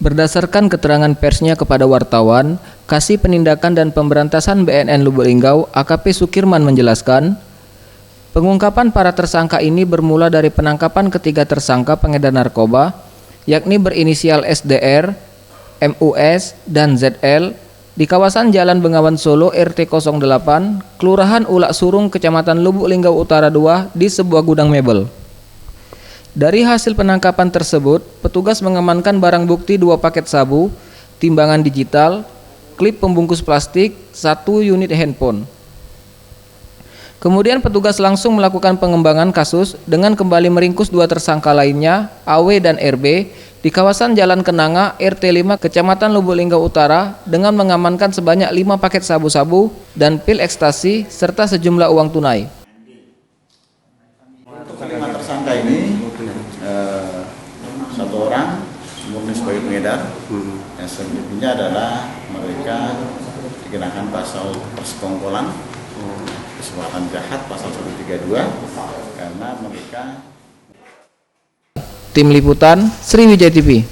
Berdasarkan keterangan persnya kepada wartawan, Kasih Penindakan dan Pemberantasan BNN Lubuk Linggau AKP Sukirman menjelaskan, pengungkapan para tersangka ini bermula dari penangkapan ketiga tersangka pengedar narkoba, yakni berinisial SDR, MUS, dan ZL di kawasan Jalan Bengawan Solo RT 08, Kelurahan Ulak Surung, Kecamatan Lubuk Linggau Utara 2 di sebuah gudang mebel. Dari hasil penangkapan tersebut, petugas mengamankan barang bukti 2 paket sabu, timbangan digital, klip pembungkus plastik, 1 unit handphone. Kemudian petugas langsung melakukan pengembangan kasus dengan kembali meringkus 2 tersangka lainnya, AW dan RB, di kawasan Jalan Kenanga RT 5 Kecamatan Lubuk Linggau Utara dengan mengamankan sebanyak 5 paket sabu-sabu dan pil ekstasi serta sejumlah uang tunai. Untuk 5 tersangka ini, 1 orang murni sebagai pengedar, yang selebihnya adalah mereka dikenakan pasal persekongkolan, kesepakatan jahat pasal 132 karena mereka. Tim Liputan Sriwijaya TV.